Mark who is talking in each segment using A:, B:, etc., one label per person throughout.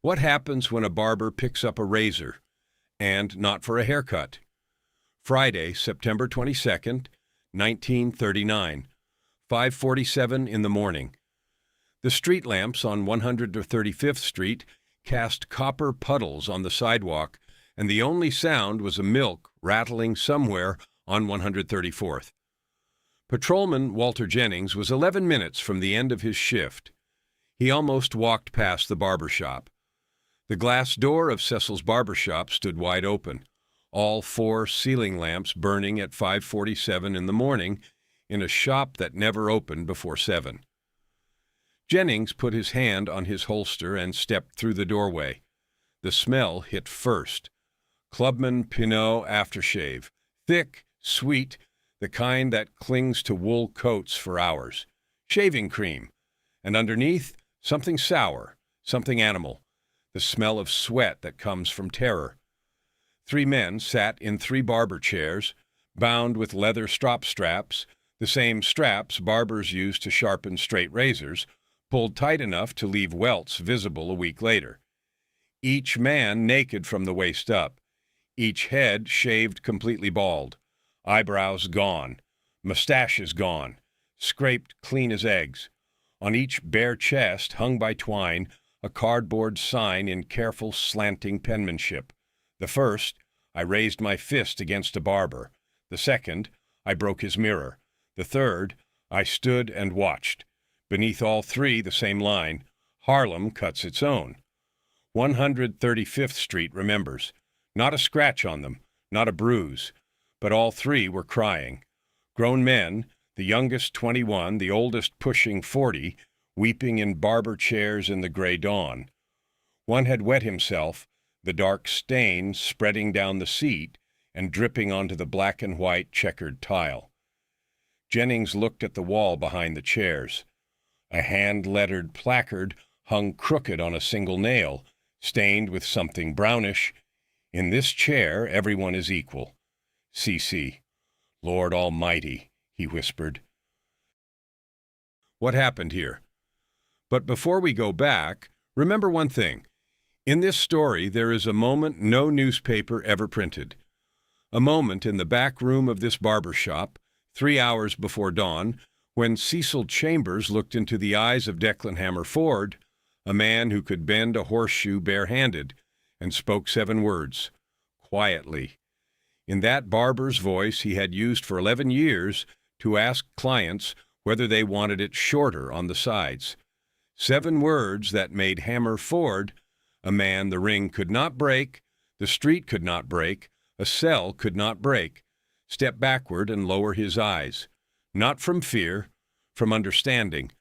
A: What happens when a barber picks up a razor, and not for a haircut? Friday, September 22nd, 1939, 5:47 in the morning. The street lamps on 135th Street cast copper puddles on the sidewalk, and the only sound was a milk rattling somewhere on 134th. Patrolman Walter Jennings was 11 minutes from the end of his shift. He almost walked past the barbershop. The glass door of Cecil's barbershop stood wide open, all 4 ceiling lamps burning at 5:47 in the morning in a shop that never opened before 7. Jennings put his hand on his holster and stepped through the doorway. The smell hit first. Clubman Pinot aftershave, thick, sweet, the kind that clings to wool coats for hours. Shaving cream. And underneath, something sour, something animal. The smell of sweat that comes from terror. 3 men sat in 3 barber chairs, bound with leather strop straps, the same straps barbers use to sharpen straight razors, pulled tight enough to leave welts visible a week later. Each man naked from the waist up, each head shaved completely bald, eyebrows gone, mustaches gone, scraped clean as eggs. On each bare chest, hung by twine, a cardboard sign in careful slanting penmanship. The first, I raised my fist against a barber. The second, I broke his mirror. The third, I stood and watched. Beneath all 3, the same line, Harlem cuts its own. 135th Street remembers. Not a scratch on them, not a bruise, but all 3 were crying. Grown men, the youngest 21, the oldest pushing 40, weeping in barber chairs in the gray dawn. One had wet himself, the dark stain spreading down the seat and dripping onto the black and white checkered tile. Jennings looked at the wall behind the chairs. A hand-lettered placard hung crooked on a single nail, stained with something brownish. In this chair, everyone is equal. C.C. Lord Almighty, he whispered. What happened here? But before we go back, remember one thing. In this story, there is a moment no newspaper ever printed. A moment in the back room of this barbershop, 3 hours before dawn, when Cecil Chambers looked into the eyes of Declan Hammer Ford, a man who could bend a horseshoe barehanded, and spoke 7 words, quietly. In that barber's voice he had used for 11 years to ask clients whether they wanted it shorter on the sides. 7 words that made Hammer Ford, a man the ring could not break, the street could not break, a cell could not break, step backward and lower his eyes. Not from fear, from understanding.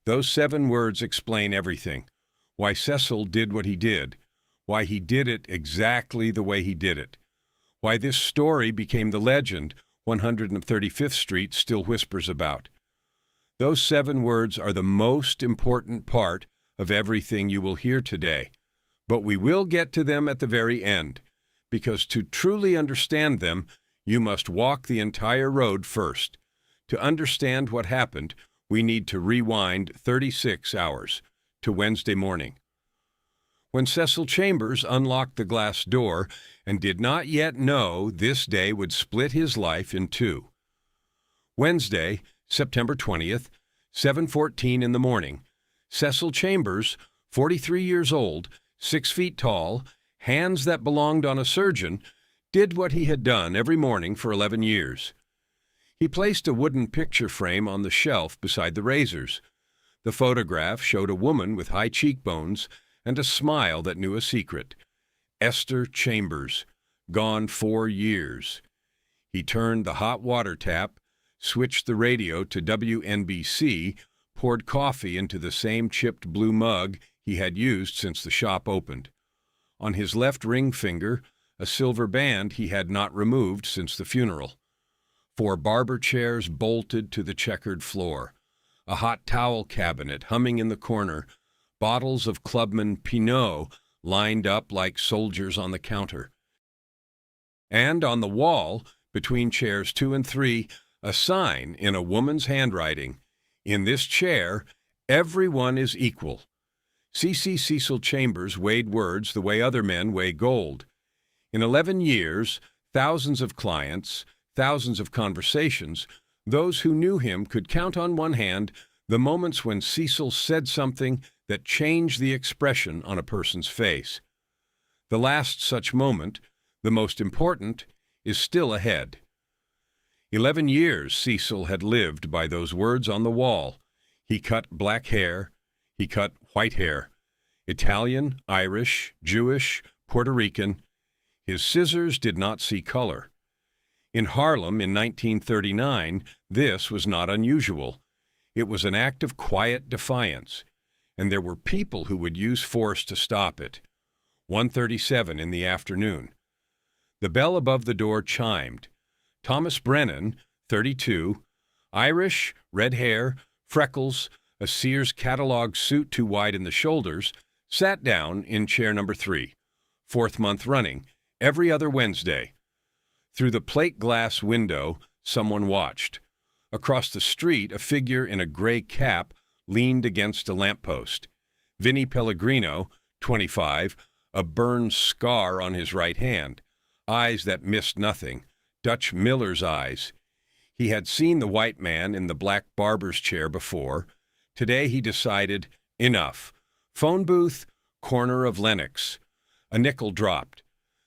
A: Those 7 words explain everything. Why Cecil did what he did. Why he did it exactly the way he did it. Why this story became the legend 135th Street still whispers about. Those 7 words are the most important part of everything you will hear today. But we will get to them at the very end, because to truly understand them, you must walk the entire road first. To understand what happened, we need to rewind 36 hours, to Wednesday morning. When Cecil Chambers unlocked the glass door and did not yet know this day would split his life in 2. Wednesday, September 20th, 7:14 in the morning. Cecil Chambers, 43 years old, 6 feet tall, hands that belonged on a surgeon, did what he had done every morning for 11 years. He placed a wooden picture frame on the shelf beside the razors. The photograph showed a woman with high cheekbones and a smile that knew a secret. Esther Chambers, gone 4 years. He turned the hot water tap, switched the radio to WNBC, poured coffee into the same chipped blue mug he had used since the shop opened. On his left ring finger, a silver band he had not removed since the funeral. 4 barber chairs bolted to the checkered floor. A hot towel cabinet humming in the corner. Bottles of Clubman Pinot lined up like soldiers on the counter. And on the wall, between chairs 2 and 3, a sign in a woman's handwriting. In this chair, Everyone is equal. C.C. Cecil Chambers weighed words the way other men weigh gold. In 11 years, thousands of clients, thousands of conversations, those who knew him could count on one hand the moments when Cecil said something that changed the expression on a person's face. The last such moment, the most important, is still ahead. 11 years Cecil had lived by those words on the wall. He cut black hair. He cut white hair. Italian, Irish, Jewish, Puerto Rican. His scissors did not see color. In Harlem in 1939, this was not unusual. It was an act of quiet defiance, and there were people who would use force to stop it. 1:37 in the afternoon. The bell above the door chimed. Thomas Brennan, 32, Irish, red hair, freckles, a Sears catalog suit too wide in the shoulders, sat down in chair number 3, 4th month running, every other Wednesday. Through the plate glass window, someone watched. Across the street, a figure in a gray cap leaned against a lamppost. Vinnie Pellegrino, 25, a burned scar on his right hand, eyes that missed nothing, Dutch Miller's eyes. He had seen the white man in the black barber's chair before. Today he decided, enough. Phone booth, corner of Lenox. A nickel dropped.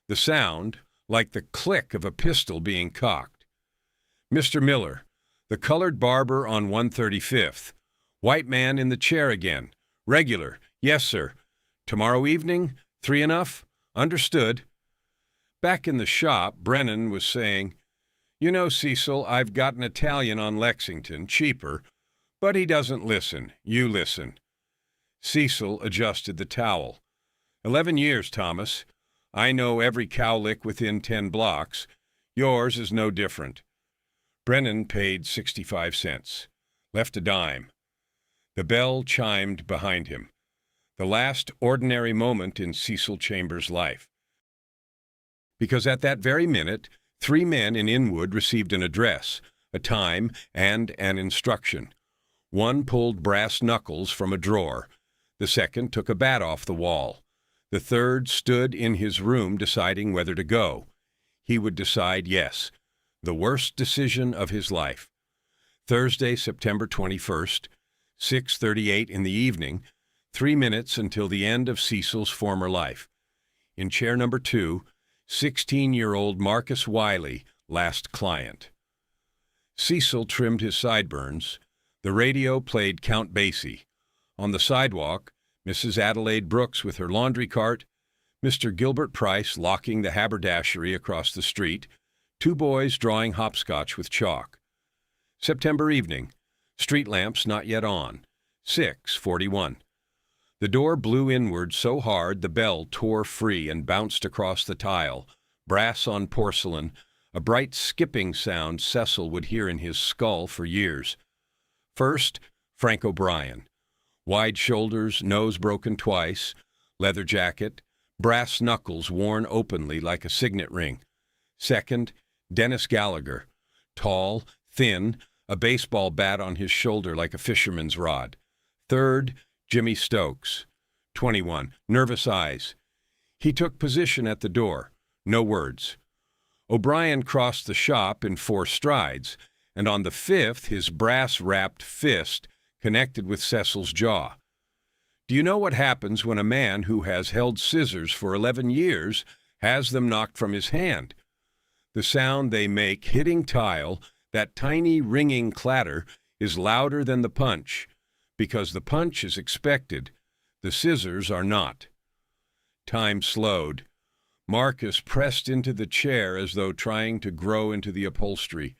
A: The sound, like the click of a pistol being cocked. Mr. Miller, the colored barber on 135th. White man in the chair again. Regular. Yes, sir. Tomorrow evening? 3 enough? Understood. Back in the shop, Brennan was saying, "You know, Cecil, I've got an Italian on Lexington, cheaper, but he doesn't listen. You listen." Cecil adjusted the towel. 11 years, Thomas. I know every cowlick within 10 blocks. Yours is no different. Brennan paid 65 cents. Left a dime. The bell chimed behind him. The last ordinary moment in Cecil Chambers' life. Because at that very minute, 3 men in Inwood received an address, a time, and an instruction. One pulled brass knuckles from a drawer. The second took a bat off the wall. The third stood in his room deciding whether to go. He would decide yes. The worst decision of his life. Thursday, September 21st, 6:38 in the evening, 3 minutes until the end of Cecil's former life. In chair number 2, 16-year-old Marcus Wiley, last client. Cecil trimmed his sideburns. The radio played Count Basie. On the sidewalk, Mrs. Adelaide Brooks with her laundry cart, Mr. Gilbert Price locking the haberdashery across the street, 2 boys drawing hopscotch with chalk. September evening, street lamps not yet on, 6:41. The door blew inward so hard the bell tore free and bounced across the tile, brass on porcelain, a bright skipping sound Cecil would hear in his skull for years. First, Frank O'Brien. Wide shoulders, nose broken twice, leather jacket, brass knuckles worn openly like a signet ring. Second, Dennis Gallagher. Tall, thin, a baseball bat on his shoulder like a fisherman's rod. Third, Jimmy Stokes. 21, nervous eyes. He took position at the door. No words. O'Brien crossed the shop in 4 strides, and on the 5th his brass-wrapped fist connected with Cecil's jaw. Do you know what happens when a man who has held scissors for 11 years has them knocked from his hand? The sound they make hitting tile, that tiny ringing clatter, is louder than the punch, because the punch is expected. The scissors are not. Time slowed. Marcus pressed into the chair as though trying to grow into the upholstery.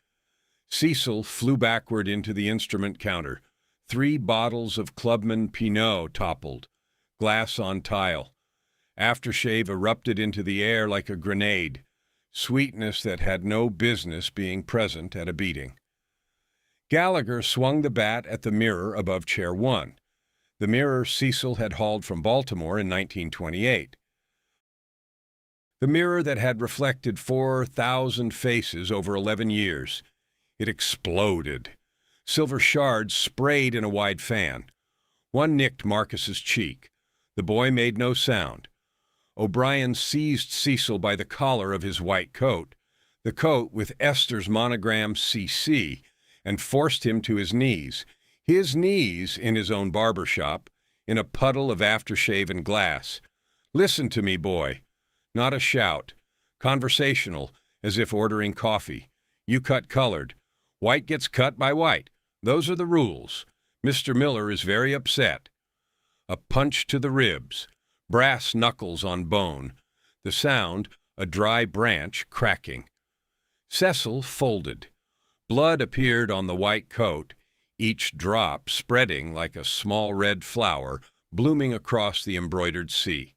A: Cecil flew backward into the instrument counter. 3 bottles of Clubman Pinot toppled. Glass on tile. Aftershave erupted into the air like a grenade. Sweetness that had no business being present at a beating. Gallagher swung the bat at the mirror above chair 1. The mirror Cecil had hauled from Baltimore in 1928. The mirror that had reflected 4,000 faces over 11 years. It exploded. Silver shards sprayed in a wide fan. One nicked Marcus's cheek. The boy made no sound. O'Brien seized Cecil by the collar of his white coat, the coat with Esther's monogram CC, and forced him to his knees in his own barbershop, in a puddle of aftershave and glass. "Listen to me, boy." Not a shout. Conversational, as if ordering coffee. "You cut colored. White gets cut by white. Those are the rules. Mr. Miller is very upset." A punch to the ribs. Brass knuckles on bone. The sound, a dry branch cracking. Cecil folded. Blood appeared on the white coat, each drop spreading like a small red flower blooming across the embroidered sea.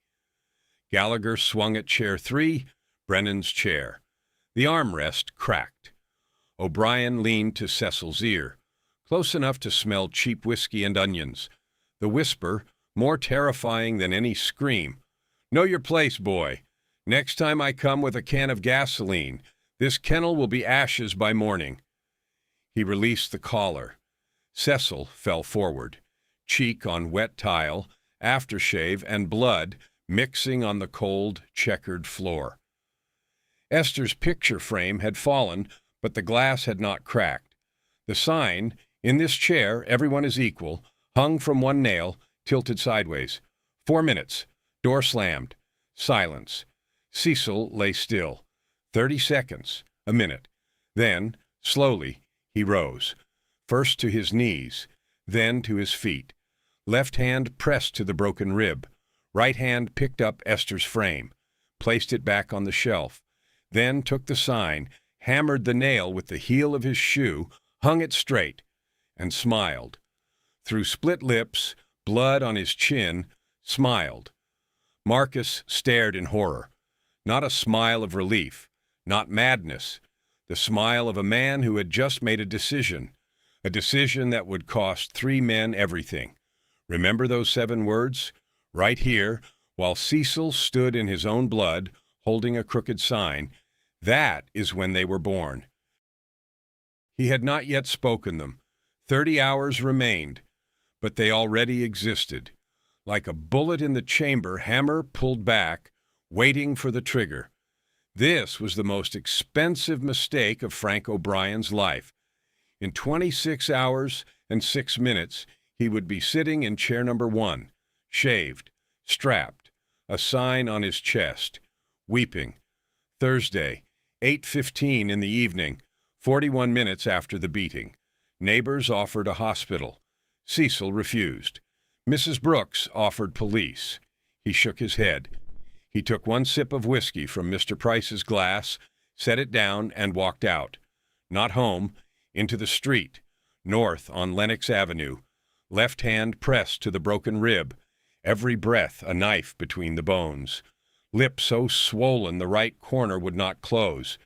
A: Gallagher swung at chair 3, Brennan's chair. The armrest cracked. O'Brien leaned to Cecil's ear, close enough to smell cheap whiskey and onions. The whisper, more terrifying than any scream. "Know your place, boy. Next time I come with a can of gasoline, this kennel will be ashes by morning." He released the collar. Cecil fell forward, cheek on wet tile, aftershave and blood mixing on the cold, checkered floor. Esther's picture frame had fallen, but the glass had not cracked. The sign, "In this chair, everyone is equal," hung from one nail, tilted sideways. 4 minutes. Door slammed. Silence. Cecil lay still. 30 seconds. A minute. Then, slowly, he rose. First to his knees, then to his feet. Left hand pressed to the broken rib. Right hand picked up Esther's frame, placed it back on the shelf, then took the sign, hammered the nail with the heel of his shoe, hung it straight, and smiled. Through split lips, blood on his chin, smiled. Marcus stared in horror. Not a smile of relief, not madness, the smile of a man who had just made a decision that would cost 3 men everything. Remember those 7 words? Right here, while Cecil stood in his own blood, holding a crooked sign, that is when they were born. He had not yet spoken them. 30 hours remained, but they already existed. Like a bullet in the chamber, hammer pulled back, waiting for the trigger. This was the most expensive mistake of Frank O'Brien's life. In 26 hours and 6 minutes, he would be sitting in chair number 1, shaved, strapped, a sign on his chest, weeping. Thursday, 8:15 in the evening, 41 minutes after the beating. Neighbors offered a hospital. Cecil refused. Mrs. Brooks offered police. He shook his head. He took 1 sip of whiskey from Mr. Price's glass, set it down, and walked out. Not home, into the street, north on Lenox Avenue, left hand pressed to the broken rib, every breath a knife between the bones. Lip so swollen the right corner would not close.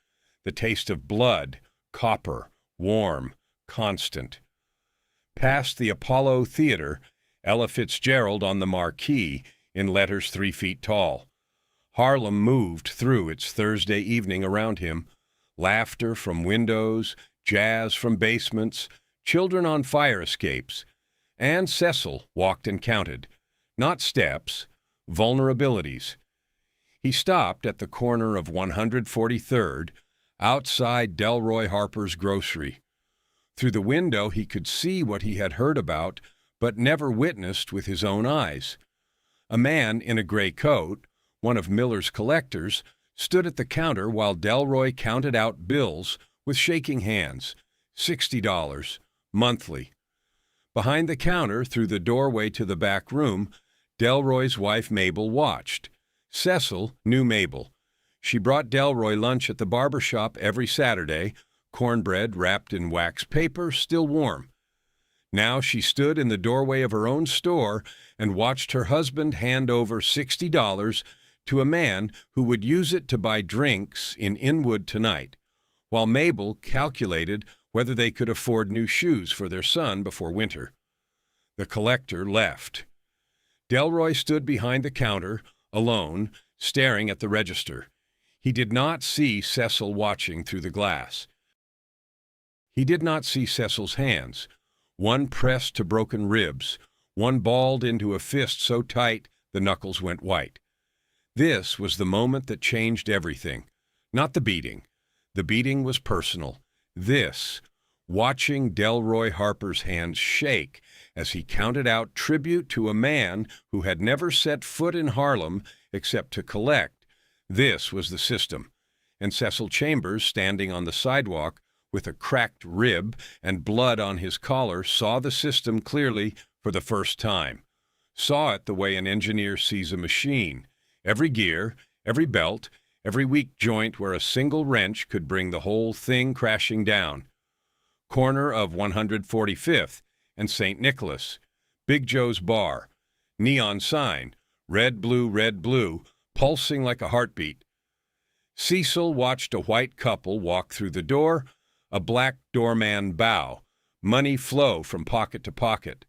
A: The taste of blood, copper, warm, constant. Past the Apollo Theater, Ella Fitzgerald on the marquee in letters 3 feet tall. Harlem moved through its Thursday evening around him. Laughter from windows, jazz from basements, children on fire escapes. And Cecil walked and counted. Not steps, vulnerabilities. He stopped at the corner of 143rd, outside Delroy Harper's grocery. Through the window he could see what he had heard about, but never witnessed with his own eyes. A man in a gray coat, one of Miller's collectors, stood at the counter while Delroy counted out bills with shaking hands. $60, monthly. Behind the counter, through the doorway to the back room, Delroy's wife Mabel watched. Cecil knew Mabel. She brought Delroy lunch at the Barbershop every Saturday, cornbread wrapped in wax paper, still warm. Now she stood in the doorway of her own store and watched her husband hand over $60 to a man who would use it to buy drinks in Inwood tonight, while Mabel calculated whether they could afford new shoes for their son before winter. The collector left. Delroy stood behind the counter, alone, staring at the register. He did not see Cecil watching through the glass. He did not see Cecil's hands, one pressed to broken ribs, one balled into a fist so tight the knuckles went white. This was the moment that changed everything. Not the beating. The beating was personal. This, watching Delroy Harper's hands shake as he counted out tribute to a man who had never set foot in Harlem except to collect, this was the system. And Cecil Chambers, standing on the sidewalk with a cracked rib and blood on his collar, saw the system clearly for the first time. Saw it the way an engineer sees a machine. Every gear, every belt, every weak joint where a single wrench could bring the whole thing crashing down. Corner of 145th and St. Nicholas. Big Joe's Bar. Neon sign. Red, blue, pulsing like a heartbeat. Cecil watched a white couple walk through the door, a black doorman bow, money flow from pocket to pocket.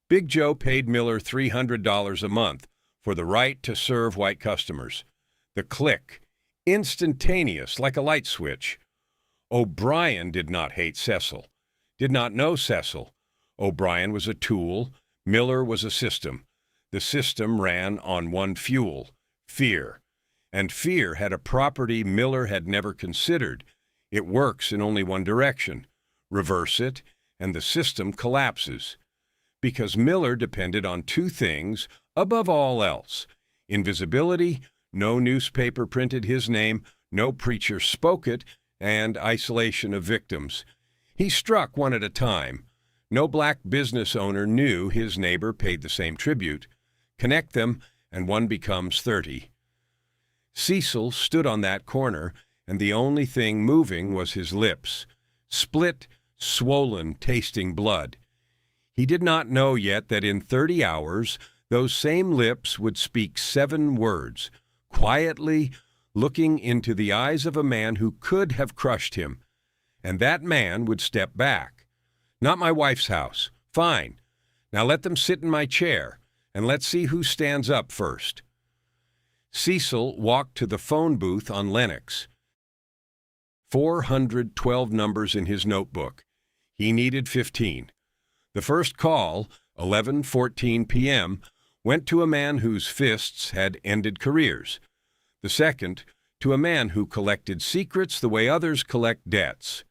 A: Big Joe paid Miller $300 a month for the right to serve white customers. The click, instantaneous like a light switch. O'Brien did not hate Cecil, did not know Cecil. O'Brien was a tool, Miller was a system. The system ran on one fuel, fear. And fear had a property Miller had never considered. It works in only one direction. Reverse it, and the system collapses. Because Miller depended on two things above all else: invisibility, no newspaper printed his name, no preacher spoke it, and isolation of victims. He struck one at a time. No black business owner knew his neighbor paid the same tribute. Connect them, and one becomes 30. Cecil stood on that corner, and the only thing moving was his lips, split, swollen, tasting blood. He did not know yet that in 30 hours those same lips would speak 7 words, quietly, looking into the eyes of a man who could have crushed him. And that man would step back. Not my wife's house. Fine. Now let them sit in my chair, and let's see who stands up first. Cecil walked to the phone booth on Lenox. 412 numbers in his notebook. He needed 15. The first call, 11:14 p.m., went to a man whose fists had ended careers. The second, to a man who collected secrets the way others collect debts.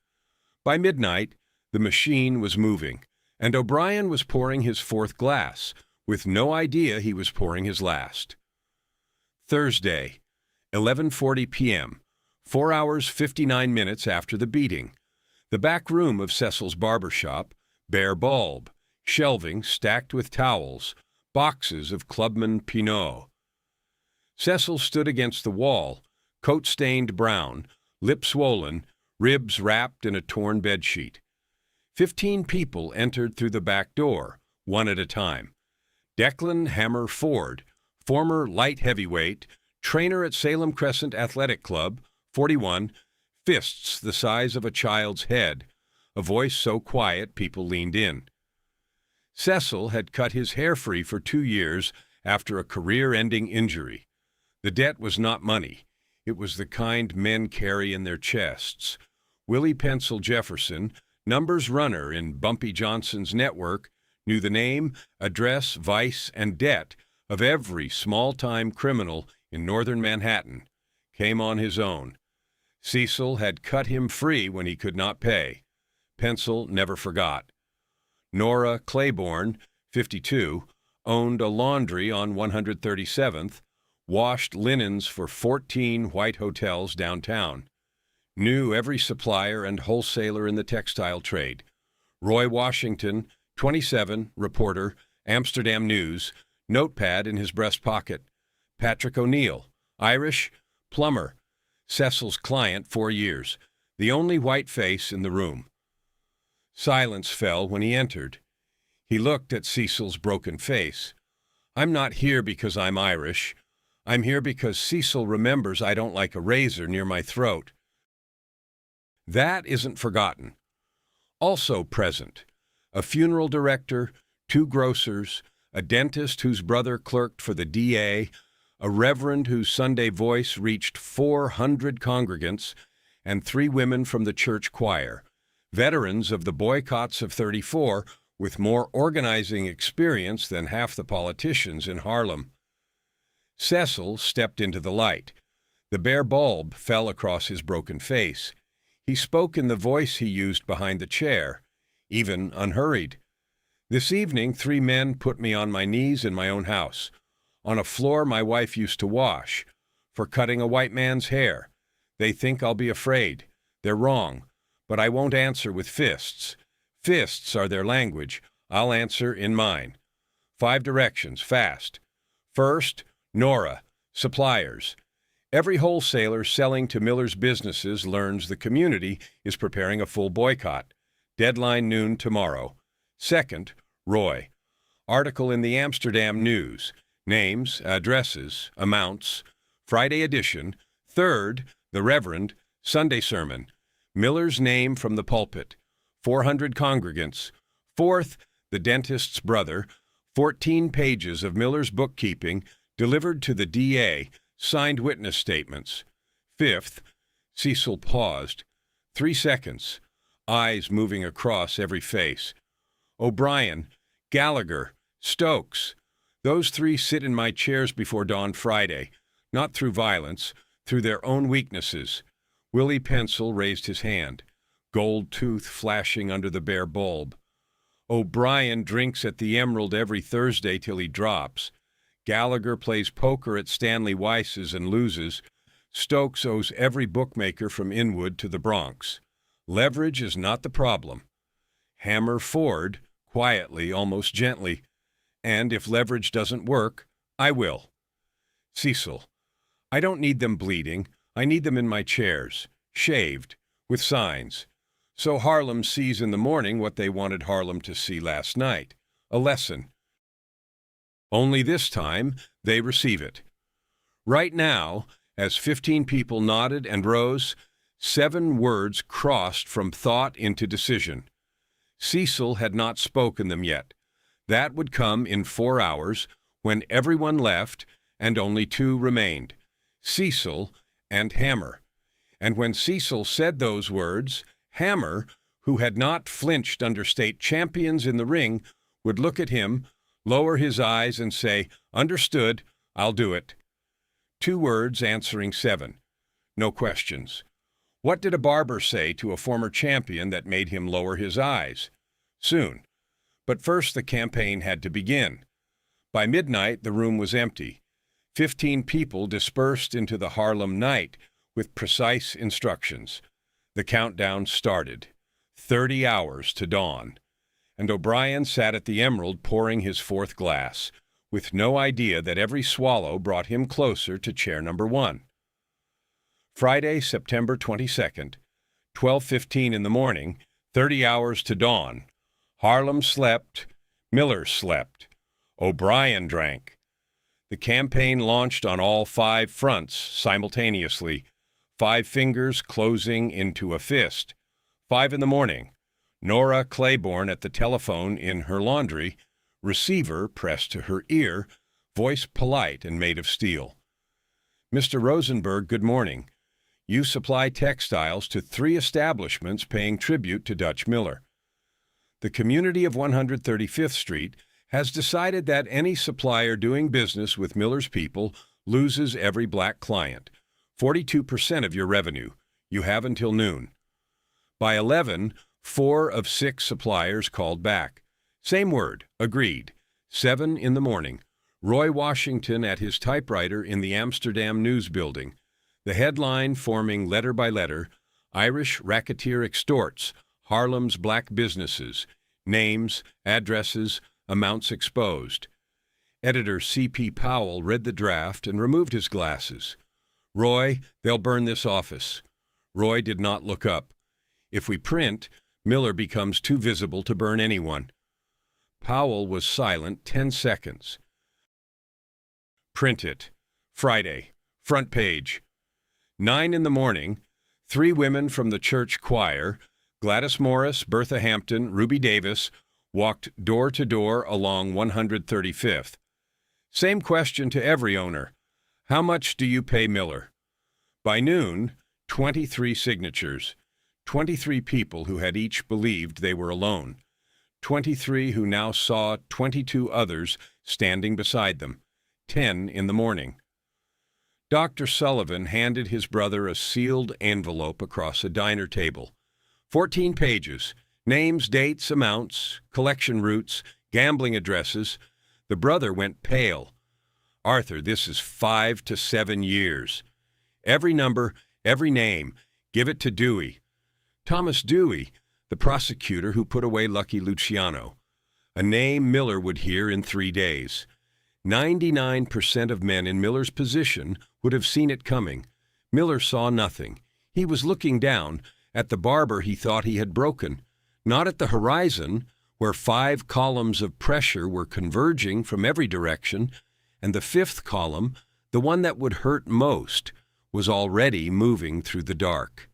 A: By midnight, the machine was moving, and O'Brien was pouring his 4th glass, with no idea he was pouring his last. Thursday, 11:40 p.m., 4 hours 59 minutes after the beating. The back room of Cecil's Barbershop, bare bulb, shelving stacked with towels, boxes of Clubman Pinot. Cecil stood against the wall, coat stained brown, lip swollen, ribs wrapped in a torn bedsheet. 15 people entered through the back door, one at a time. Declan Hammer Ford, former light heavyweight, trainer at Salem Crescent Athletic Club, 41, fists the size of a child's head, a voice so quiet people leaned in. Cecil had cut his hair free for 2 years after a career-ending injury. The debt was not money. It was the kind men carry in their chests. Willie Pencil Jefferson, numbers runner in Bumpy Johnson's network, knew the name, address, vice, and debt of every small-time criminal in northern Manhattan. Came on his own. Cecil had cut him free when he could not pay. Pencil never forgot. Nora Claiborne, 52, owned a laundry on 137th, washed linens for 14 white hotels downtown. Knew every supplier and wholesaler in the textile trade. Roy Washington, 27, reporter, Amsterdam News, notepad in his breast pocket. Patrick O'Neill, Irish, plumber, Cecil's client 4 years, the only white face in the room. Silence fell when he entered. He looked at Cecil's broken face. I'm not here because I'm Irish. I'm here because Cecil remembers I don't like a razor near my throat. That isn't forgotten. Also present, a funeral director, 2 grocers, a dentist whose brother clerked for the DA, a reverend whose Sunday voice reached 400 congregants, and 3 women from the church choir, veterans of the boycotts of '34, with more organizing experience than half the politicians in Harlem. Cecil stepped into the light. The bare bulb fell across his broken face. He spoke in the voice he used behind the chair, even unhurried. This evening, 3 men put me on my knees in my own house, on a floor my wife used to wash, for cutting a white man's hair. They think I'll be afraid. They're wrong, but I won't answer with fists. Fists are their language. I'll answer in mine. 5 directions, fast. First, Nora, suppliers. Every wholesaler selling to Miller's businesses learns the community is preparing a full boycott. Deadline noon tomorrow. Second, Roy. Article in the Amsterdam News. Names, addresses, amounts. Friday edition. Third, the Reverend, Sunday sermon. Miller's name from the pulpit. 400 congregants. Fourth, the dentist's brother. 14 pages of Miller's bookkeeping delivered to the DA, signed witness statements. Fifth, Cecil paused. 3 seconds. Eyes moving across every face. O'Brien, Gallagher, Stokes. Those 3 sit in my chairs before dawn Friday, not through violence, through their own weaknesses. Willie Pencil raised his hand, gold tooth flashing under the bare bulb. O'Brien drinks at the Emerald every Thursday till he drops. Gallagher plays poker at Stanley Weiss's and loses. Stokes owes every bookmaker from Inwood to the Bronx. Leverage is not the problem. Hammer Ford, quietly, almost gently. And if leverage doesn't work, I will. Cecil, I don't need them bleeding. I need them in my chairs, shaved, with signs. So Harlem sees in the morning what they wanted Harlem to see last night, a lesson. Only this time, they receive it. Right now, as 15 people nodded and rose, 7 words crossed from thought into decision. Cecil had not spoken them yet. That would come in 4 hours, when everyone left and only 2 remained, Cecil and Hammer. And when Cecil said those words, Hammer, who had not flinched under state champions in the ring, would look at him, lower his eyes, and say, "Understood, I'll do it." 2 words answering 7. No questions. What did a barber say to a former champion that made him lower his eyes? Soon. But first the campaign had to begin. By midnight the room was empty. 15 people dispersed into the Harlem night with precise instructions. The countdown started. 30 hours to dawn. And O'Brien sat at the Emerald pouring his 4th glass, with no idea that every swallow brought him closer to chair number 1. Friday, September 22nd, 12:15 in the morning, 30 hours to dawn. Harlem slept. Miller slept. O'Brien drank. The campaign launched on all 5 fronts simultaneously, 5 fingers closing into a fist. 5 in the morning. Nora Claiborne at the telephone in her laundry, receiver pressed to her ear, voice polite and made of steel. Mr. Rosenberg, good morning. You supply textiles to 3 establishments paying tribute to Dutch Miller. The community of 135th Street has decided that any supplier doing business with Miller's people loses every black client. 42% of your revenue. You have until noon. By 11, 4 of 6 suppliers called back. Same word, agreed. 7 in the morning. Roy Washington at his typewriter in the Amsterdam News Building. The headline forming letter by letter, Irish racketeer extorts Harlem's black businesses. Names, addresses, amounts exposed. Editor C.P. Powell read the draft and removed his glasses. Roy, they'll burn this office. Roy did not look up. If we print, Miller becomes too visible to burn anyone. Powell was silent 10 seconds. Print it. Friday. Front page. 9 in the morning. 3 women from the church choir, Gladys Morris, Bertha Hampton, Ruby Davis, walked door to door along 135th. Same question to every owner. How much do you pay Miller? By noon, 23 signatures. 23 people who had each believed they were alone. 23 who now saw 22 others standing beside them, 10 in the morning. Dr. Sullivan handed his brother a sealed envelope across a diner table. 14 pages, names, dates, amounts, collection routes, gambling addresses. The brother went pale. "Arthur, this is 5 to 7 years. Every number, every name. Give it to Dewey." Thomas Dewey, the prosecutor who put away Lucky Luciano. A name Miller would hear in 3 days. 99% of men in Miller's position would have seen it coming. Miller saw nothing. He was looking down at the Barber he thought he had broken, not at the horizon, where 5 columns of pressure were converging from every direction, and the 5th column, the one that would hurt most, was already moving through the dark.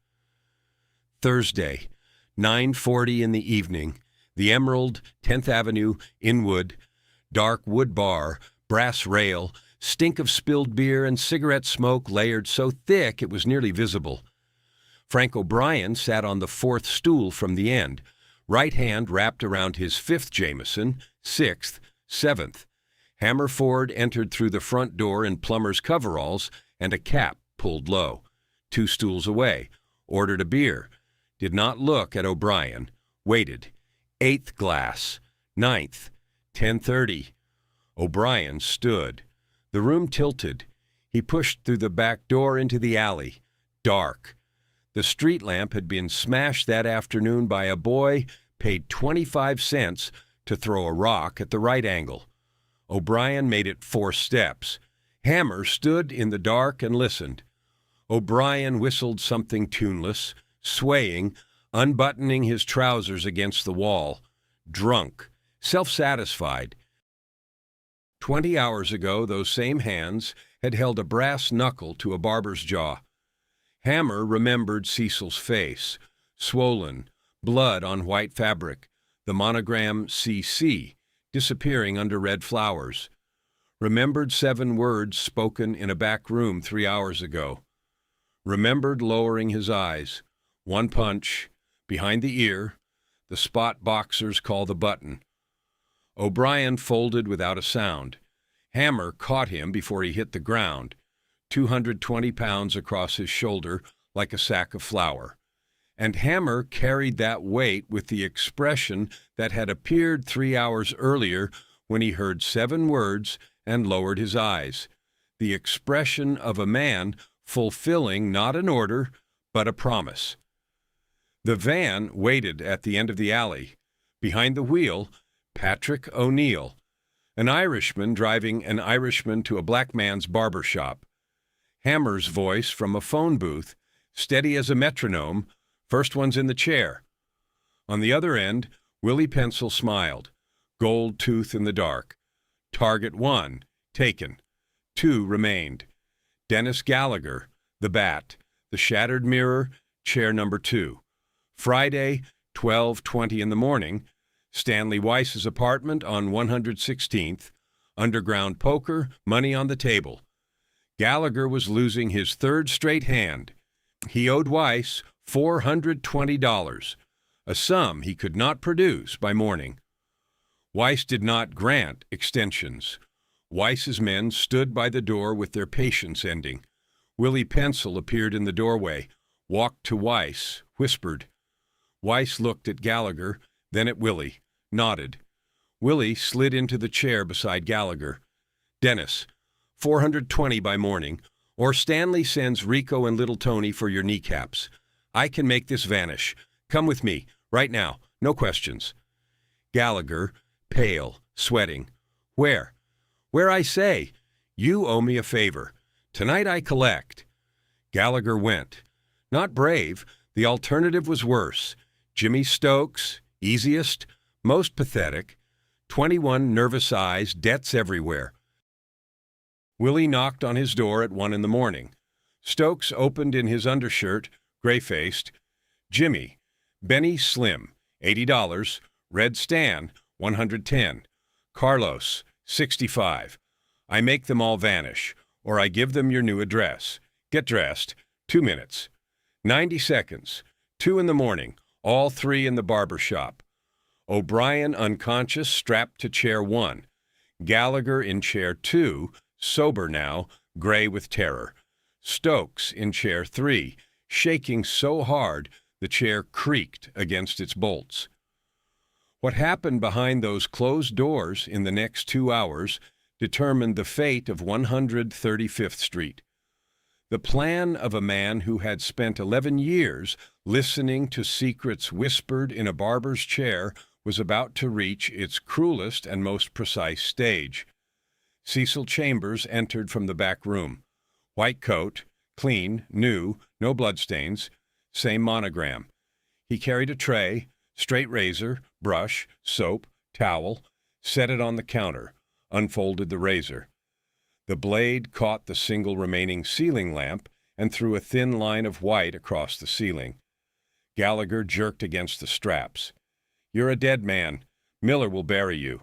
A: Thursday, 9:40 in the evening, the Emerald, 10th Avenue, Inwood, dark wood bar, brass rail, stink of spilled beer and cigarette smoke layered so thick it was nearly visible. Frank O'Brien sat on the 4th stool from the end, right hand wrapped around his 5th Jameson, 6th, 7th. Hammer Ford entered through the front door in plumber's coveralls and a cap pulled low. 2 stools away, ordered a beer, did not look at O'Brien, waited. 8th glass, 9th, 10:30. O'Brien stood. The room tilted. He pushed through the back door into the alley. Dark. The street lamp had been smashed that afternoon by a boy paid 25 cents to throw a rock at the right angle. O'Brien made it 4 steps. Hammer stood in the dark and listened. O'Brien whistled something tuneless, swaying, unbuttoning his trousers against the wall, drunk, self-satisfied. 20 hours ago, those same hands had held a brass knuckle to a barber's jaw. Hammer remembered Cecil's face, swollen, blood on white fabric, the monogram CC disappearing under red flowers. Remembered 7 words spoken in a back room 3 hours ago. Remembered lowering his eyes. 1 punch, behind the ear, the spot boxers call the button. O'Brien folded without a sound. Hammer caught him before he hit the ground, 220 pounds across his shoulder like a sack of flour. And Hammer carried that weight with the expression that had appeared 3 hours earlier when he heard 7 words and lowered his eyes. The expression of a man fulfilling not an order, but a promise. The van waited at the end of the alley. Behind the wheel, Patrick O'Neill, an Irishman driving an Irishman to a black man's barbershop. Hammer's voice from a phone booth, steady as a metronome, first one's in the chair. On the other end, Willie Pencil smiled, gold tooth in the dark. Target 1, taken. 2 remained. Dennis Gallagher, the bat, the shattered mirror, chair number 2. Friday, 12:20 in the morning, Stanley Weiss's apartment on 116th, underground poker, money on the table. Gallagher was losing his 3rd straight hand. He owed Weiss $420, a sum he could not produce by morning. Weiss did not grant extensions. Weiss's men stood by the door with their patience ending. Willie Pencil appeared in the doorway, walked to Weiss, whispered. Weiss looked at Gallagher, then at Willie, nodded. Willie slid into the chair beside Gallagher. "Dennis, 420 by morning, or Stanley sends Rico and little Tony for your kneecaps. I can make this vanish. Come with me, right now, no questions." Gallagher, pale, sweating. "Where?" "Where I say. You owe me a favor. Tonight I collect." Gallagher went. Not brave. The alternative was worse. Jimmy Stokes, easiest, most pathetic. 21 nervous eyes, debts everywhere. Willie knocked on his door at 1 in the morning. Stokes opened in his undershirt, gray-faced. "Jimmy, Benny Slim, $80. Red Stan, 110. Carlos, 65. I make them all vanish, or I give them your new address. Get dressed. 2 minutes. 90 seconds. 2 in the morning. All 3 in the barber shop. O'Brien unconscious, strapped to chair 1. Gallagher in chair 2, sober now, gray with terror. Stokes in chair 3, shaking so hard the chair creaked against its bolts. What happened behind those closed doors in the next 2 hours determined the fate of 135th Street. The plan of a man who had spent 11 years listening to secrets whispered in a barber's chair was about to reach its cruelest and most precise stage. Cecil Chambers entered from the back room. White coat, clean, new, no bloodstains, same monogram. He carried a tray, straight razor, brush, soap, towel, set it on the counter, unfolded the razor. The blade caught the single remaining ceiling lamp and threw a thin line of white across the ceiling. Gallagher jerked against the straps. "You're a dead man. Miller will bury you."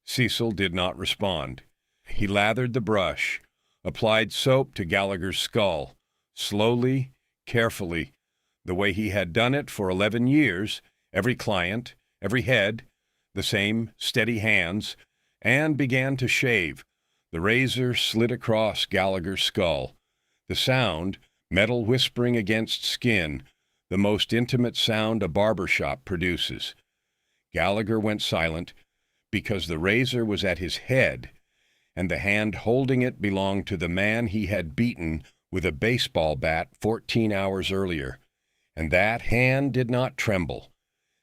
A: Cecil did not respond. He lathered the brush, applied soap to Gallagher's skull, slowly, carefully, the way he had done it for 11 years, every client, every head, the same steady hands, and began to shave. The razor slid across Gallagher's skull. The sound, metal whispering against skin, the most intimate sound a barbershop produces. Gallagher went silent because the razor was at his head, and the hand holding it belonged to the man he had beaten with a baseball bat 14 hours earlier, and that hand did not tremble.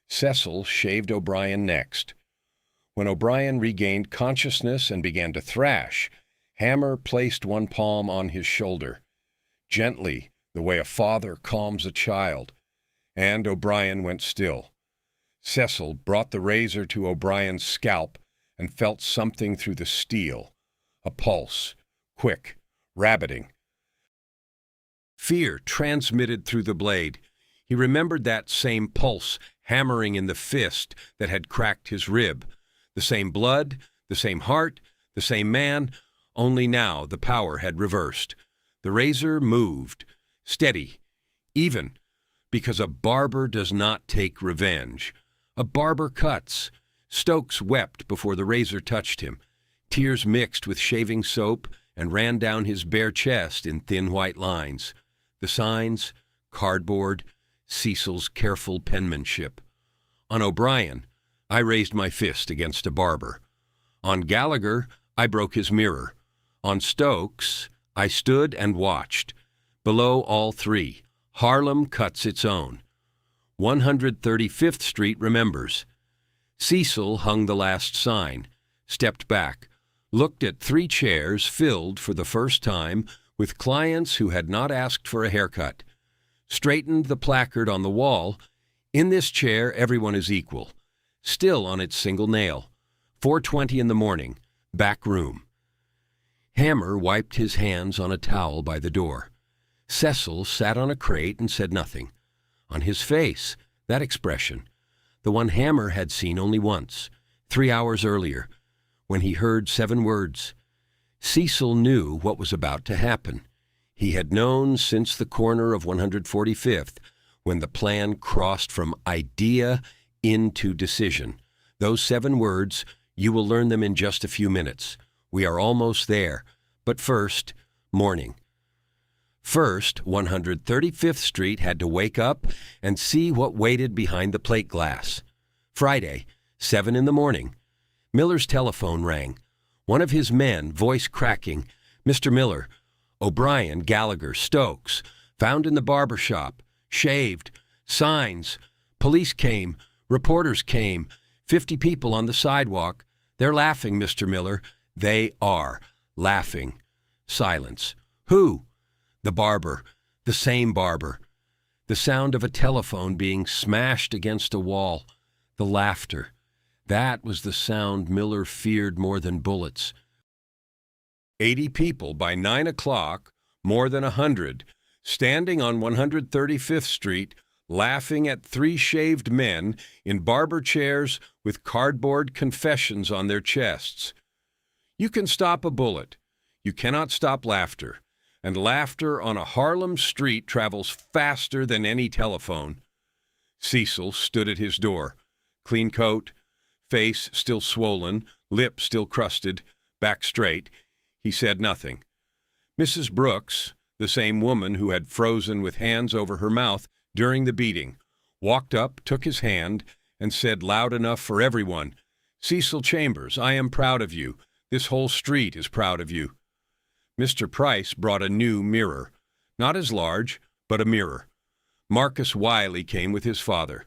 A: Cecil shaved O'Brien next. When O'Brien regained consciousness and began to thrash, Hammer placed one palm on his shoulder, gently, the way a father calms a child, and O'Brien went still. Cecil brought the razor to O'Brien's scalp and felt something through the steel, a pulse, quick, rabbiting. Fear transmitted through the blade. He remembered that same pulse hammering in the fist that had cracked his rib. The same blood, the same heart, the same man, only now the power had reversed. The razor moved, steady, even, because a barber does not take revenge. A barber cuts. Stokes wept before the razor touched him. Tears mixed with shaving soap and ran down his bare chest in thin white lines. The signs, cardboard, Cecil's careful penmanship. On O'Brien, I raised my fist against a barber. On Gallagher, I broke his mirror. On Stokes, I stood and watched. Below all three, Harlem cuts its own. 135th Street remembers. Cecil hung the last sign, stepped back, looked at 3 chairs filled for the first time with clients who had not asked for a haircut, straightened the placard on the wall, "In this chair, everyone is equal," still on its single nail. 4:20 in the morning, back room. Hammer wiped his hands on a towel by the door. Cecil sat on a crate and said nothing. On his face, that expression, the one Hammer had seen only once, 3 hours earlier, when he heard 7 words. Cecil knew what was about to happen. He had known since the corner of 145th, when the plan crossed from idea into decision. Those 7 words, you will learn them in just a few minutes. We are almost there. But first, morning. First, 135th Street had to wake up and see what waited behind the plate glass. Friday, 7 in the morning. Miller's telephone rang. One of his men, voice cracking, "Mr. Miller, O'Brien, Gallagher, Stokes, found in the barbershop, shaved, signs, police came, reporters came, 50 people on the sidewalk. They're laughing, Mr. Miller. They are laughing." Silence. Who? The barber. The same barber. The sound of a telephone being smashed against a wall. The laughter. That was the sound Miller feared more than bullets. 80 people by 9 o'clock, more than 100, standing on 135th Street, laughing at 3 shaved men in barber chairs with cardboard confessions on their chests. You can stop a bullet. You cannot stop laughter. And laughter on a Harlem street travels faster than any telephone. Cecil stood at his door, clean coat, face still swollen, lip still crusted, back straight. He said nothing. Mrs. Brooks, the same woman who had frozen with hands over her mouth during the beating, walked up, took his hand, and said loud enough for everyone, "Cecil Chambers, I am proud of you. This whole street is proud of you." Mr. Price brought a new mirror. Not as large, but a mirror. Marcus Wiley came with his father.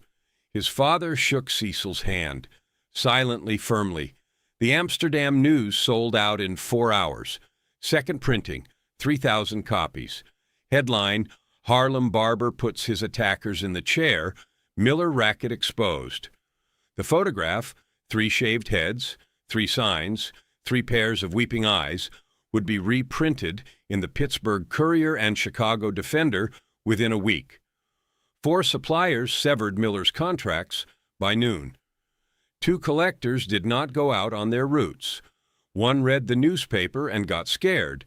A: His father shook Cecil's hand, silently, firmly. The Amsterdam News sold out in 4 hours. Second printing, 3,000 copies. Headline, Harlem Barber puts his attackers in the chair, Miller Racket exposed. The photograph, 3 shaved heads, 3 signs, 3 pairs of weeping eyes, would be reprinted in the Pittsburgh Courier and Chicago Defender within a week. 4 suppliers severed Miller's contracts by noon. 2 collectors did not go out on their routes. One read the newspaper and got scared.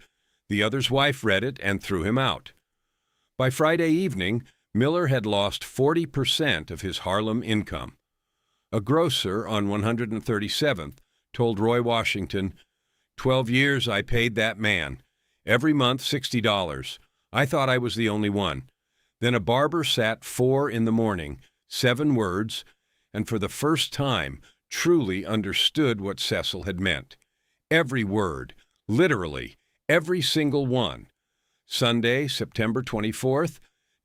A: The other's wife read it and threw him out. By Friday evening, Miller had lost 40% of his Harlem income. A grocer on 137th told Roy Washington, 12 years I paid that man. Every month $60. I thought I was the only one. Then a barber sat 4 in the morning, 7 words, and for the first time truly understood what Cecil had meant. Every word, literally, every single one. Sunday, September 24th,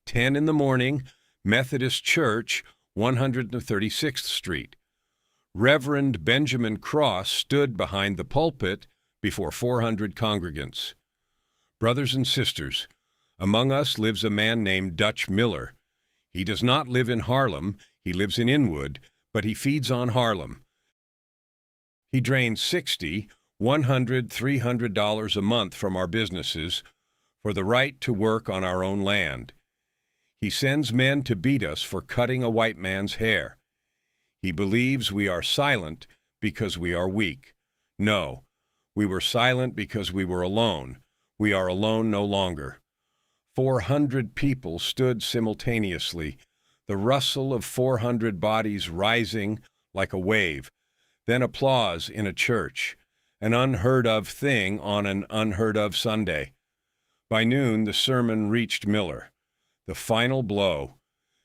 A: 10 in the morning, Methodist Church, 136th Street. Reverend Benjamin Cross stood behind the pulpit before 400 congregants. Brothers and sisters, among us lives a man named Dutch Miller. He does not live in Harlem, he lives in Inwood, but he feeds on Harlem. He drains $60, $100, $300 a month from our businesses for the right to work on our own land. He sends men to beat us for cutting a white man's hair. He believes we are silent because we are weak. No, we were silent because we were alone. We are alone no longer. 400 people stood simultaneously, the rustle of 400 bodies rising like a wave, then applause in a church, an unheard-of thing on an unheard-of Sunday. By noon, the sermon reached Miller. The final blow.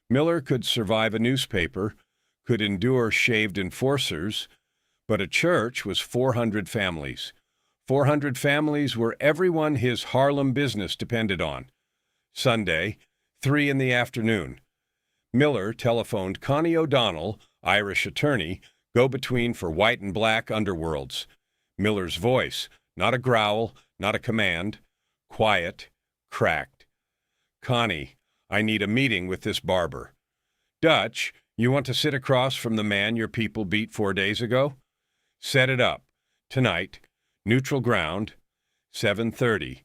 A: Miller could survive a newspaper, could endure shaved enforcers, but a church was 400 families. 400 families were everyone his Harlem business depended on. Sunday, 3 in the afternoon. Miller telephoned Connie O'Donnell, Irish attorney, go-between for white and black underworlds. Miller's voice, not a growl, not a command, quiet, cracked. Connie, I need a meeting with this barber. Dutch, you want to sit across from the man your people beat 4 days ago? Set it up. Tonight, neutral ground, 7:30.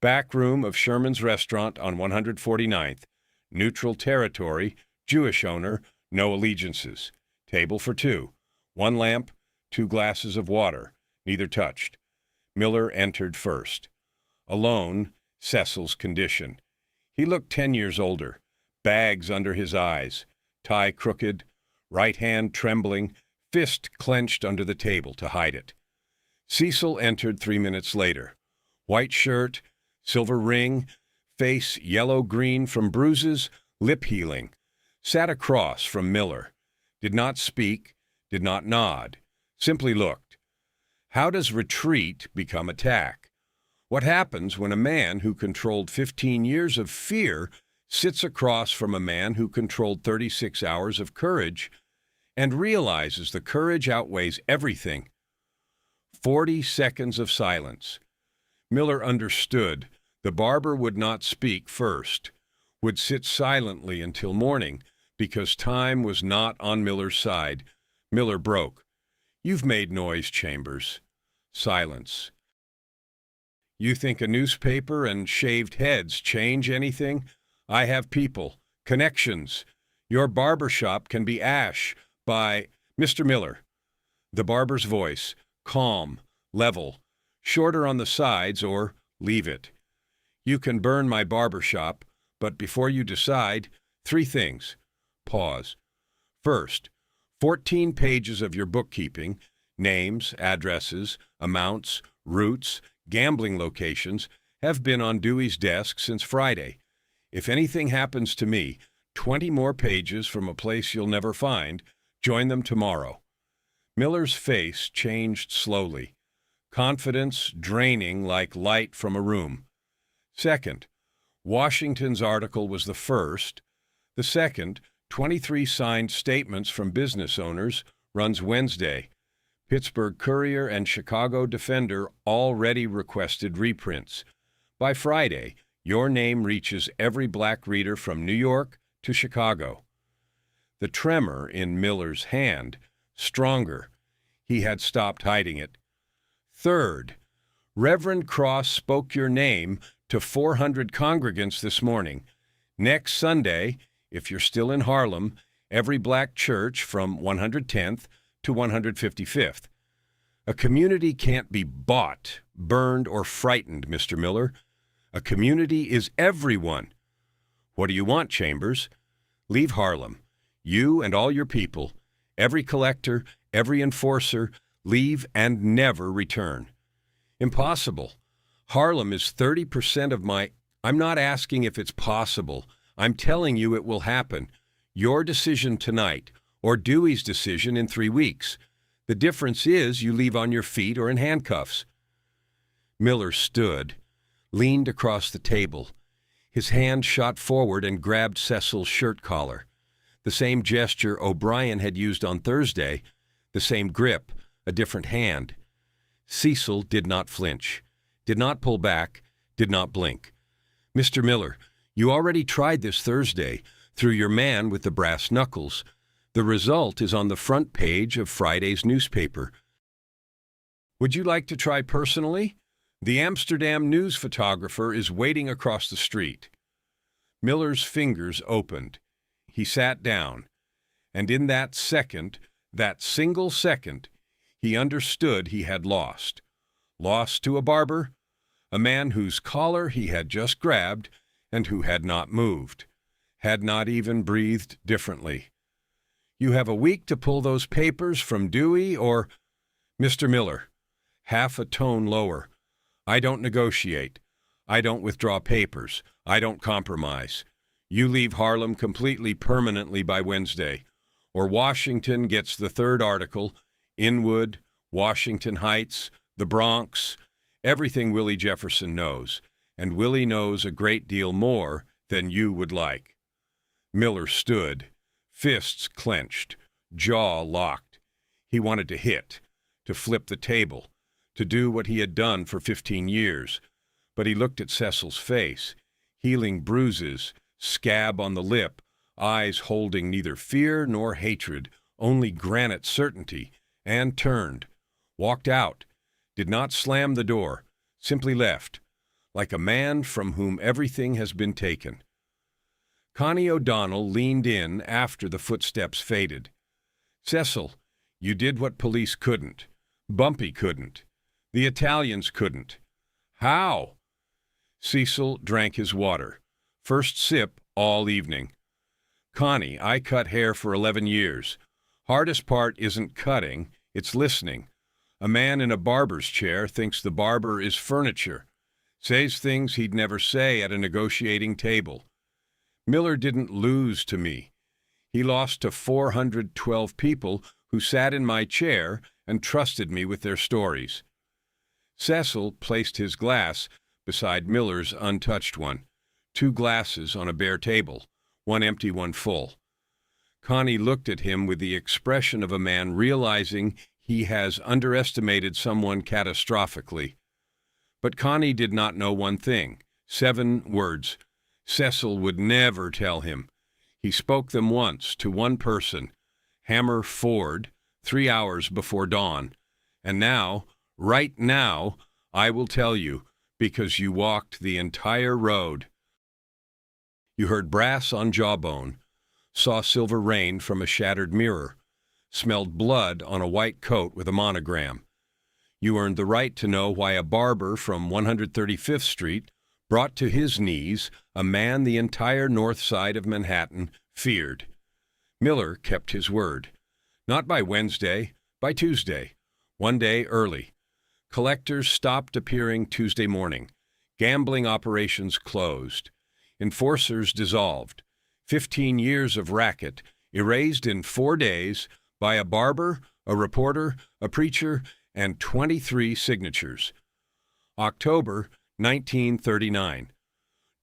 A: Back room of Sherman's Restaurant on 149th. Neutral territory, Jewish owner, no allegiances. Table for 2. 1 lamp, 2 glasses of water, neither touched. Miller entered first. Alone, Cecil's condition. He looked 10 years older, bags under his eyes, tie crooked, right hand trembling, fist clenched under the table to hide it. Cecil entered 3 minutes later. White shirt, silver ring, face yellow-green from bruises, lip healing. Sat across from Miller. Did not speak, did not nod, simply looked. How does retreat become attack? What happens when a man who controlled 15 years of fear sits across from a man who controlled 36 hours of courage and realizes the courage outweighs everything? 40 seconds of silence. Miller understood the barber would not speak first, would sit silently until morning because time was not on Miller's side. Miller broke. You've made noise, Chambers. Silence. You think a newspaper and shaved heads change anything? I have people, connections. Your barbershop can be ash by Mr. Miller. The barber's voice, calm, level, shorter on the sides or leave it. You can burn my barbershop, but before you decide, 3 things. Pause. First, 14 pages of your bookkeeping, names, addresses, amounts, routes, gambling locations, have been on Dewey's desk since Friday. If anything happens to me, 20 more pages from a place you'll never find. Join them tomorrow." Miller's face changed slowly, confidence draining like light from a room. Second, Washington's article was the first. The second, 23 signed statements from business owners, runs Wednesday. Pittsburgh Courier and Chicago Defender already requested reprints. By Friday, your name reaches every black reader from New York to Chicago. The tremor in Miller's hand, stronger. He had stopped hiding it. Third, Reverend Cross spoke your name to 400 congregants this morning. Next Sunday, if you're still in Harlem, every black church from 110th to 155th. A community can't be bought, burned, or frightened, Mr. Miller. A community is everyone. What do you want, Chambers? Leave Harlem. You and all your people, every collector, every enforcer, leave and never return. Impossible. Harlem is 30% of my... I'm not asking if it's possible. I'm telling you it will happen. Your decision tonight, or Dewey's decision in 3 weeks. The difference is you leave on your feet or in handcuffs. Miller stood, leaned across the table. His hand shot forward and grabbed Cecil's shirt collar. The same gesture O'Brien had used on Thursday, the same grip, a different hand. Cecil did not flinch, did not pull back, did not blink. "Mr. Miller, you already tried this Thursday, through your man with the brass knuckles. The result is on the front page of Friday's newspaper. Would you like to try personally? The Amsterdam news photographer is waiting across the street." Miller's fingers opened. He sat down, and in that second, that single second, he understood he had lost. Lost to a barber, a man whose collar he had just grabbed and who had not moved, had not even breathed differently. "You have a week to pull those papers from Dewey or—" "Mr. Miller," half a tone lower, "I don't negotiate. I don't withdraw papers. I don't compromise. You leave Harlem completely permanently by Wednesday, or Washington gets the third article, Inwood, Washington Heights, the Bronx, everything Willie Jefferson knows, and Willie knows a great deal more than you would like." Miller stood, fists clenched, jaw locked. He wanted to hit, to flip the table, to do what he had done for 15 years. But he looked at Cecil's face, healing bruises, scab on the lip, eyes holding neither fear nor hatred, only granite certainty, and turned, walked out, did not slam the door, simply left, like a man from whom everything has been taken. Connie O'Donnell leaned in after the footsteps faded. "Cecil, you did what police couldn't. Bumpy couldn't. The Italians couldn't. How?" Cecil drank his water. First sip all evening. "Connie, I cut hair for 11 years. Hardest part isn't cutting, it's listening. A man in a barber's chair thinks the barber is furniture, says things he'd never say at a negotiating table. Miller didn't lose to me. He lost to 412 people who sat in my chair and trusted me with their stories." Cecil placed his glass beside Miller's untouched one, 2 glasses on a bare table, one empty, one full. Connie looked at him with the expression of a man realizing he has underestimated someone catastrophically. But Connie did not know one thing, 7 words. Cecil would never tell him. He spoke them once to one person, Hammer Ford, 3 hours before dawn. And now, right now, I will tell you, because you walked the entire road. You heard brass on jawbone, saw silver rain from a shattered mirror, smelled blood on a white coat with a monogram. You earned the right to know why a barber from 135th Street brought to his knees a man the entire north side of Manhattan feared. Miller kept his word. Not by Wednesday, by Tuesday, one day early. Collectors stopped appearing Tuesday morning. Gambling operations closed. Enforcers dissolved. 15 years of racket erased in 4 days by a barber, a reporter, a preacher, and 23 signatures. October 1939.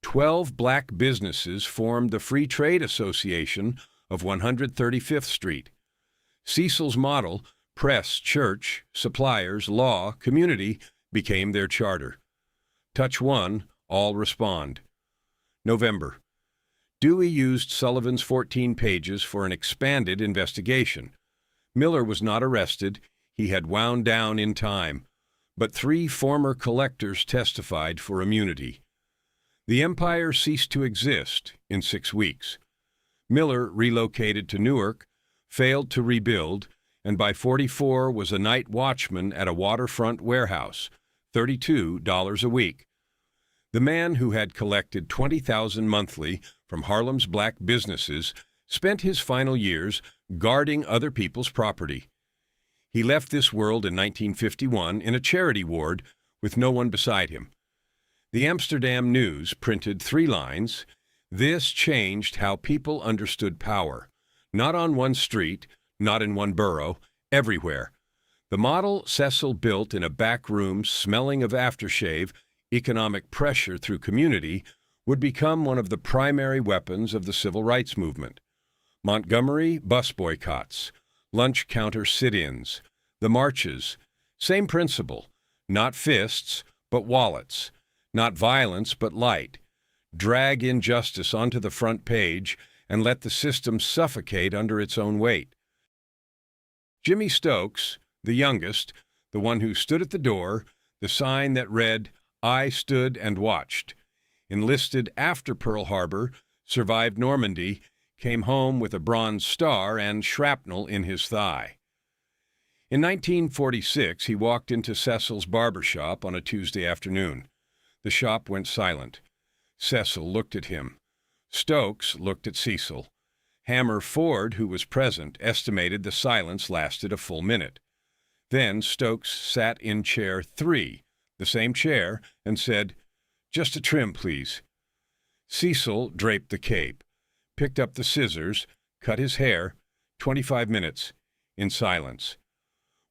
A: 12 black businesses formed the Free Trade Association of 135th Street. Cecil's model, press, church, suppliers, law, community, became their charter. Touch one, all respond. November. Dewey used Sullivan's 14 pages for an expanded investigation. Miller was not arrested. He had wound down in time. But 3 former collectors testified for immunity. The empire ceased to exist in 6 weeks. Miller relocated to Newark, failed to rebuild, and by 44 was a night watchman at a waterfront warehouse, $32 a week. The man who had collected $20,000 monthly from Harlem's black businesses spent his final years guarding other people's property. He left this world in 1951 in a charity ward with no one beside him. The Amsterdam News printed 3 lines. This changed how people understood power. Not on one street, not in one borough, everywhere. The model Cecil built in a back room smelling of aftershave, economic pressure through community, would become one of the primary weapons of the civil rights movement. Montgomery bus boycotts, lunch counter sit-ins, the marches, same principle, not fists, but wallets, not violence, but light. Drag injustice onto the front page and let the system suffocate under its own weight. Jimmy Stokes, the youngest, the one who stood at the door, the sign that read, "I stood and watched," enlisted after Pearl Harbor, survived Normandy, came home with a Bronze Star and shrapnel in his thigh. In 1946, he walked into Cecil's Barbershop on a Tuesday afternoon. The shop went silent. Cecil looked at him. Stokes looked at Cecil. Hammer Ford, who was present, estimated the silence lasted a full minute. Then Stokes sat in chair 3, the same chair, and said, "Just a trim, please." Cecil draped the cape, picked up the scissors, cut his hair, 25 minutes, in silence.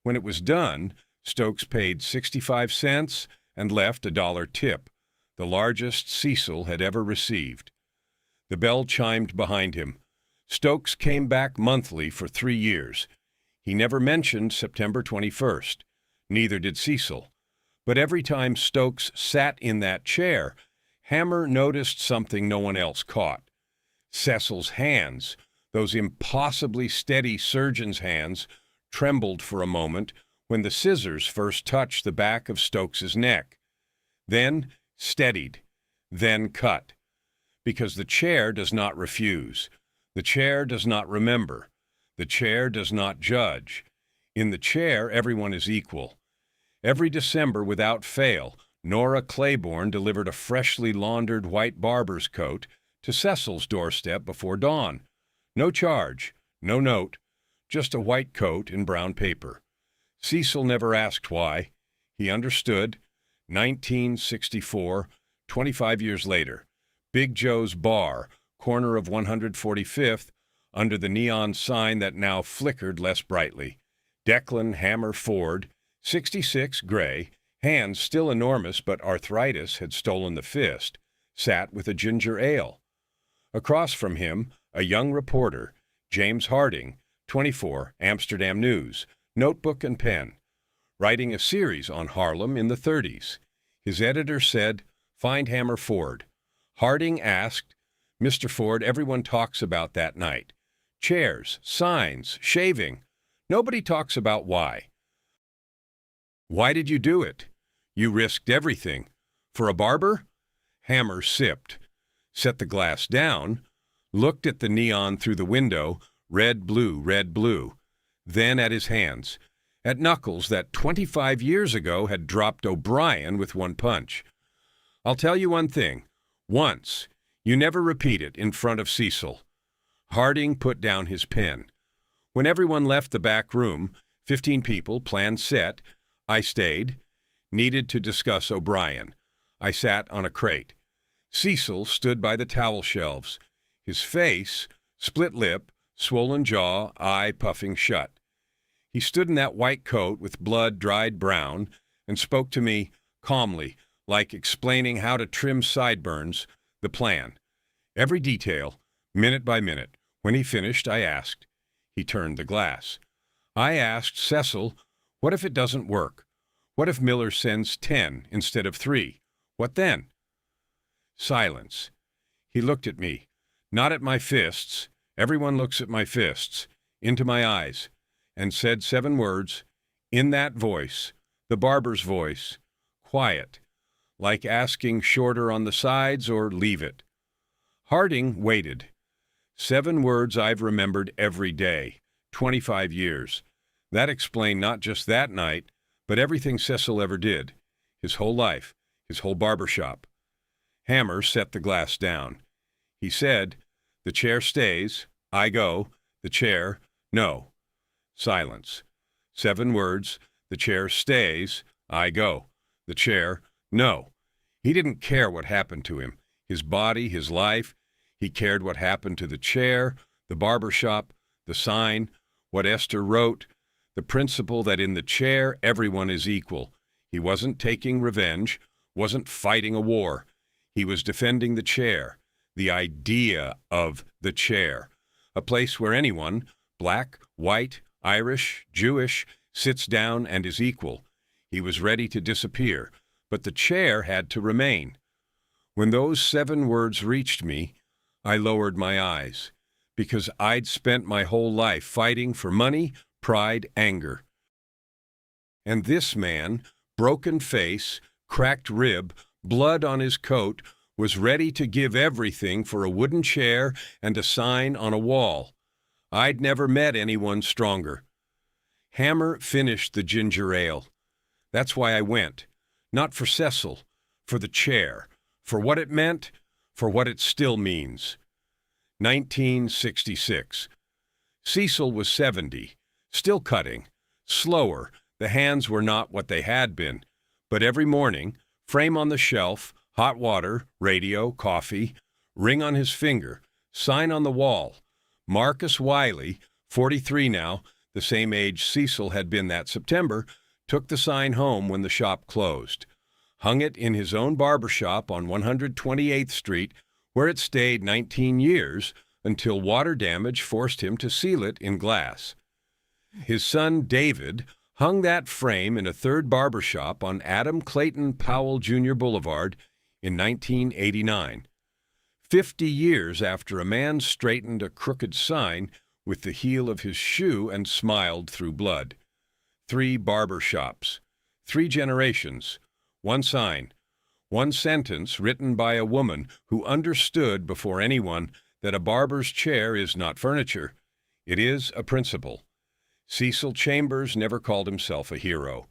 A: When it was done, Stokes paid 65 cents and left a $1 tip, the largest Cecil had ever received. The bell chimed behind him. Stokes came back monthly for 3 years. He never mentioned September 21st. Neither did Cecil. But every time Stokes sat in that chair, Hammer noticed something no one else caught. Cecil's hands, those impossibly steady surgeon's hands, trembled for a moment when the scissors first touched the back of Stokes's neck. Then steadied, then cut. Because the chair does not refuse. The chair does not remember. The chair does not judge. In the chair, everyone is equal. Every December, without fail, Nora Claiborne delivered a freshly laundered white barber's coat to Cecil's doorstep before dawn. No charge, no note, just a white coat in brown paper. Cecil never asked why. He understood. 1964, 25 years later. Big Joe's Bar, corner of 145th, under the neon sign that now flickered less brightly. Declan Hammer Ford, 66, gray, hands still enormous but arthritis had stolen the fist, sat with a ginger ale. Across from him, a young reporter, James Harding, 24, Amsterdam News, notebook and pen, writing a series on Harlem in the 30s. His editor said, "Find Hammer Ford." Harding asked, "Mr. Ford, everyone talks about that night. Chairs, signs, shaving. Nobody talks about why." "Why did you do it? You risked everything. For a barber?" Hammer sipped, set the glass down, looked at the neon through the window, red, blue, then at his hands, at knuckles that 25 years ago had dropped O'Brien with one punch. "I'll tell you one thing. Once. You never repeat it in front of Cecil." Harding put down his pen. When everyone left the back room, 15 people, plan set, I stayed. Needed to discuss O'Brien. I sat on a crate. Cecil stood by the towel shelves. His face, split lip, swollen jaw, eye puffing shut. He stood in that white coat with blood dried brown and spoke to me calmly, like explaining how to trim sideburns, the plan. Every detail, minute by minute. When he finished, I asked. He turned the glass. I asked Cecil, what if it doesn't work? What if Miller sends 10 instead of 3? What then? Silence. He looked at me, not at my fists. Everyone looks at my fists, into my eyes, and said 7 words, in that voice, the barber's voice, quiet, like asking shorter on the sides or leave it. Harding waited. 7 words I've remembered every day, 25 years. That explained not just that night, but everything Cecil ever did, his whole life, his whole barbershop. Hammer set the glass down. He said, the chair stays, I go, the chair, no. Silence. 7 words, the chair stays, I go, the chair, no. He didn't care what happened to him, his body, his life. He cared what happened to the chair, the barbershop, the sign, what Esther wrote, the principle that in the chair everyone is equal. He wasn't taking revenge, wasn't fighting a war. He was defending the chair, the idea of the chair, a place where anyone, black, white, Irish, Jewish, sits down and is equal. He was ready to disappear, but the chair had to remain. When those 7 words reached me, I lowered my eyes, because I'd spent my whole life fighting for money, pride, anger. And this man, broken face, cracked rib, blood on his coat, was ready to give everything for a wooden chair and a sign on a wall. I'd never met anyone stronger. Hammer finished the ginger ale. That's why I went. Not for Cecil, for the chair, for what it meant, for what it still means. 1966. Cecil was 70, still cutting, slower. The hands were not what they had been. But every morning, frame on the shelf, hot water, radio, coffee, ring on his finger, sign on the wall. Marcus Wiley, 43 now, the same age Cecil had been that September, took the sign home when the shop closed, hung it in his own barbershop on 128th Street, where it stayed 19 years until water damage forced him to seal it in glass. His son David hung that frame in a third barbershop on Adam Clayton Powell Jr. Boulevard in 1989, 50 years after a man straightened a crooked sign with the heel of his shoe and smiled through blood. 3 barbershops, 3 generations, 1 sign, 1 sentence written by a woman who understood before anyone that a barber's chair is not furniture. It is a principle. Cecil Chambers never called himself a hero.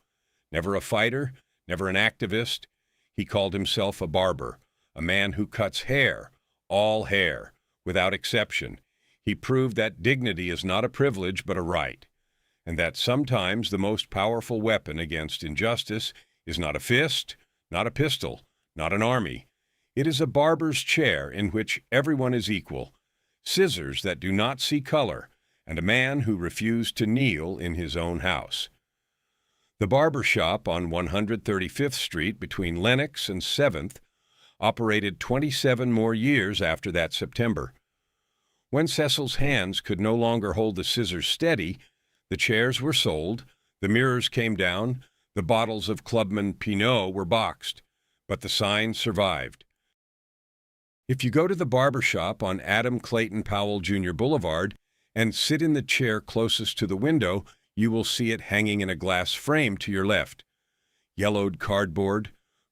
A: Never a fighter, never an activist. He called himself a barber, a man who cuts hair, all hair, without exception. He proved that dignity is not a privilege but a right, and that sometimes the most powerful weapon against injustice is not a fist, not a pistol, not an army. It is a barber's chair in which everyone is equal, scissors that do not see color, and a man who refused to kneel in his own house. The barbershop on 135th Street between Lenox and 7th operated 27 more years after that September. When Cecil's hands could no longer hold the scissors steady, the chairs were sold, the mirrors came down, the bottles of Clubman Pinot were boxed, but the sign survived. If you go to the barbershop on Adam Clayton Powell Jr. Boulevard and sit in the chair closest to the window, you will see it hanging in a glass frame to your left. Yellowed cardboard,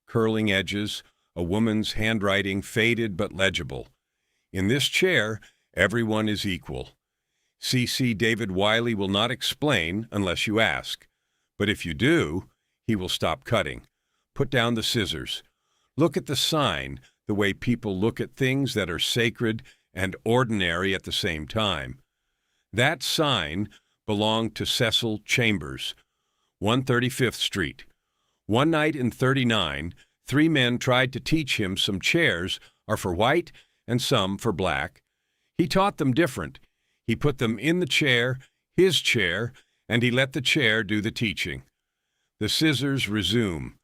A: curling edges, a woman's handwriting faded but legible. In this chair, everyone is equal. C.C. David Wiley will not explain unless you ask. But if you do, he will stop cutting. Put down the scissors. Look at the sign, the way people look at things that are sacred and ordinary at the same time. That sign belonged to Cecil Chambers, 135th Street. One night in 39, 3 men tried to teach him some chairs are for white and some for black. He taught them different. He put them in the chair, his chair, and he let the chair do the teaching. The scissors resume.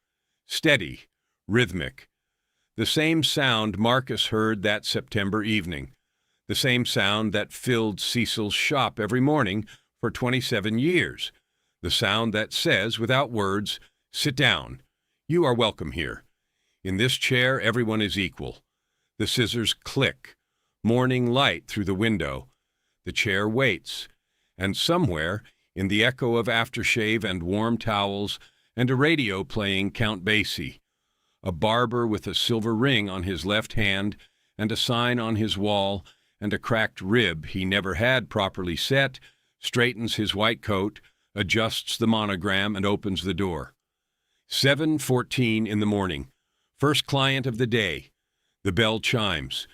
A: Steady, rhythmic. The same sound Marcus heard that September evening. The same sound that filled Cecil's shop every morning for 27 years. The sound that says, without words, "Sit down. You are welcome here. In this chair, everyone is equal." The scissors click. Morning light through the window. The chair waits. And somewhere, in the echo of aftershave and warm towels and a radio playing Count Basie, a barber with a silver ring on his left hand and a sign on his wall and a cracked rib he never had properly set, straightens his white coat, adjusts the monogram, and opens the door. 7:14 in the morning. First client of the day. The bell chimes.